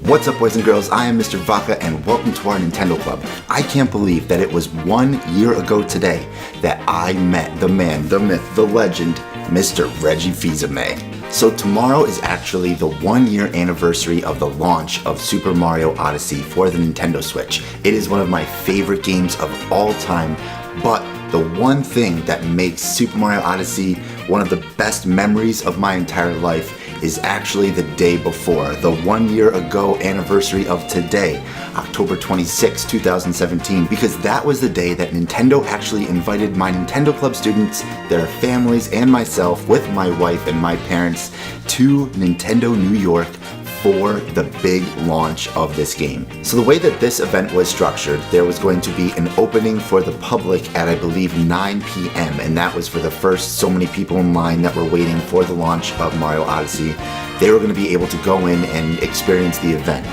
What's up, boys and girls? I am Mr. Vacca and welcome to our Nintendo Club. I can't believe that it was 1 year ago today that I met the man, the myth, the legend, Mr. Reggie Fils-Aimé. So tomorrow is actually the 1 year anniversary of the launch of Super Mario Odyssey for the Nintendo Switch. It is one of my favorite games of all time, but the one thing that makes Super Mario Odyssey one of the best memories of my entire life is actually the day before, the 1 year ago anniversary of today, October 26, 2017, because that was the day that Nintendo actually invited my Nintendo Club students, their families, and myself with my wife and my parents to Nintendo New York for the big launch of this game. So the way that this event was structured, there was going to be an opening for the public at I believe 9 p.m. and that was for the first so many people in line that were waiting for the launch of Mario Odyssey. They were going to be able to go in and experience the event.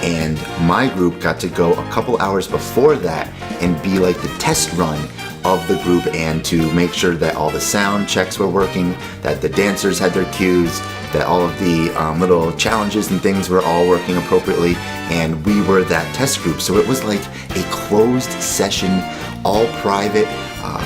And my group got to go a couple hours before that and be like the test run of the group and to make sure that all the sound checks were working, that the dancers had their cues, that all of the little challenges and things were all working appropriately, and we were that test group. So it was like a closed session, all private,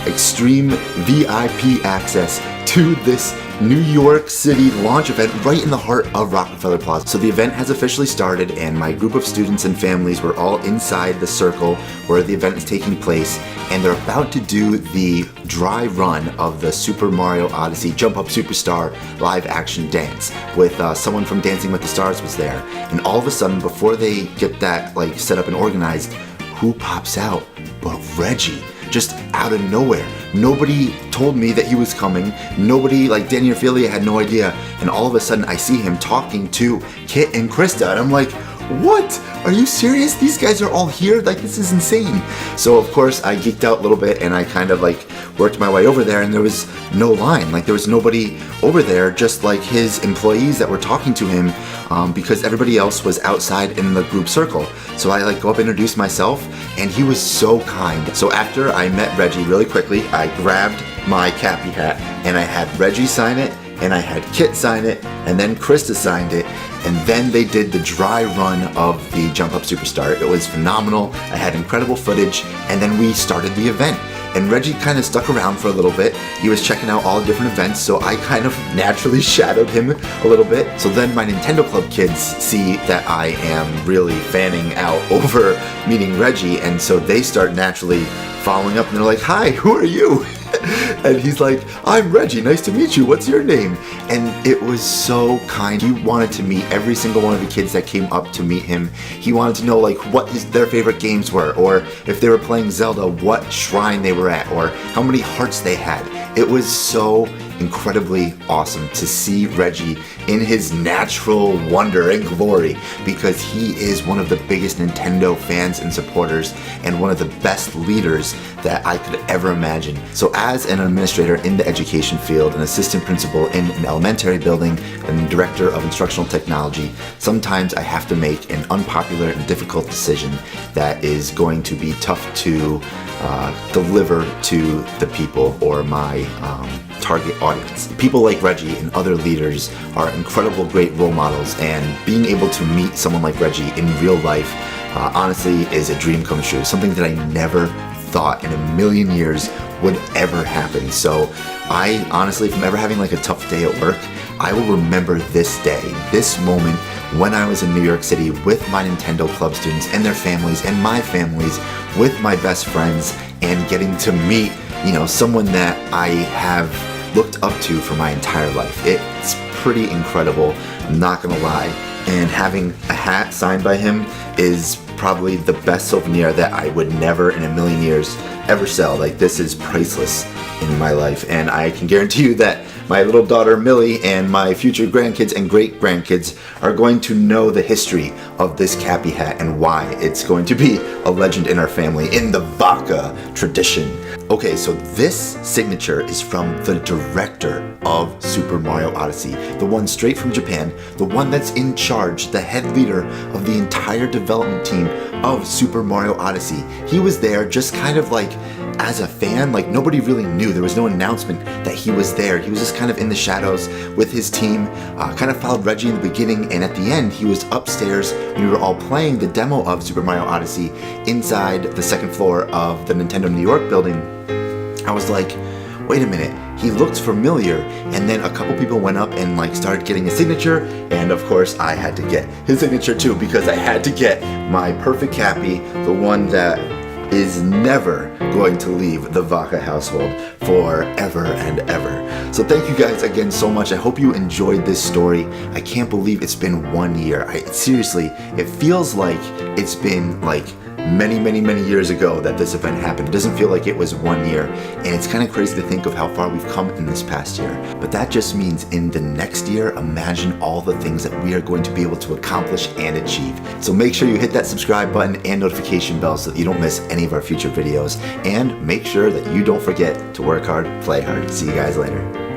extreme VIP access to this New York City launch event right in the heart of Rockefeller Plaza. So the event has officially started and my group of students and families were all inside the circle where the event is taking place, and they're about to do the dry run of the Super Mario Odyssey Jump Up Superstar live action dance with someone from Dancing with the Stars was there. And all of a sudden, before they get that like set up and organized, who pops out but Reggie? Just out of nowhere. Nobody told me that he was coming. Nobody, like Danny or Ophelia, had no idea. And all of a sudden I see him talking to Kit and Krista and I'm like, what? Are you serious? These guys are all here? Like, this is insane. So of course I geeked out a little bit and I kind of like worked my way over there and there was no line. Like there was nobody over there, just like his employees that were talking to him because everybody else was outside in the group circle. So I like go up and introduce myself and he was so kind. So after I met Reggie really quickly, I grabbed my cappy hat and I had Reggie sign it and I had Kit sign it and then Krista signed it. And then they did the dry run of the Jump Up Superstar. It was phenomenal. I had incredible footage, and then we started the event. And Reggie kind of stuck around for a little bit. He was checking out all the different events, so I kind of naturally shadowed him a little bit. So then my Nintendo Club kids see that I am really fanning out over meeting Reggie, and so they start naturally following up, and they're like, "Hi, who are you?" And he's like, "I'm Reggie, nice to meet you, what's your name?" And it was so kind. He wanted to meet every single one of the kids that came up to meet him. He wanted to know like what their favorite games were, or if they were playing Zelda, what shrine they were at, or how many hearts they had. It was so incredibly awesome to see Reggie in his natural wonder and glory, because he is one of the biggest Nintendo fans and supporters and one of the best leaders that I could ever imagine. So as an administrator in the education field, an assistant principal in an elementary building, and director of instructional technology, sometimes I have to make an unpopular and difficult decision that is going to be tough to deliver to the people or my target audience. People like Reggie and other leaders are incredible, great role models, and being able to meet someone like Reggie in real life honestly is a dream come true, something that I never thought in a million years would ever happen. So I honestly, if I'm ever having like a tough day at work, I will remember this day, this moment when I was in New York City with my Nintendo Club students and their families and my families with my best friends, and getting to meet, you know, someone that I have looked up to for my entire life. It's pretty incredible, I'm not gonna lie. And having a hat signed by him is probably the best souvenir that I would never in a million years ever sell. Like, this is priceless in my life, and I can guarantee you that my little daughter Millie and my future grandkids and great grandkids are going to know the history of this cappy hat and why it's going to be a legend in our family in the Vacca tradition. Okay, so this signature is from the director of Super Mario Odyssey, the one straight from Japan, the one that's in charge, the head leader of the entire development team of Super Mario Odyssey. He was there just kind of like as a fan, like nobody really knew. There was no announcement that he was there. He was just kind of in the shadows with his team, kind of followed Reggie in the beginning, and at the end he was upstairs when we were all playing the demo of Super Mario Odyssey inside the second floor of the Nintendo New York building. I was like, wait a minute, he looked familiar. And then a couple people went up and like started getting his signature, and of course I had to get his signature too, because I had to get my perfect Cappy, the one that is never going to leave the Vacca household forever and ever. So thank you guys again so much. I hope you enjoyed this story. I can't believe it's been 1 year. Seriously, it feels like it's been like many years ago that this event happened. It doesn't feel like it was 1 year, and it's kind of crazy to think of how far we've come in this past year. But that just means in the next year, imagine all the things that we are going to be able to accomplish and achieve. So make sure you hit that subscribe button and notification bell so that you don't miss any of our future videos, and make sure that you don't forget to work hard, play hard. See you guys later.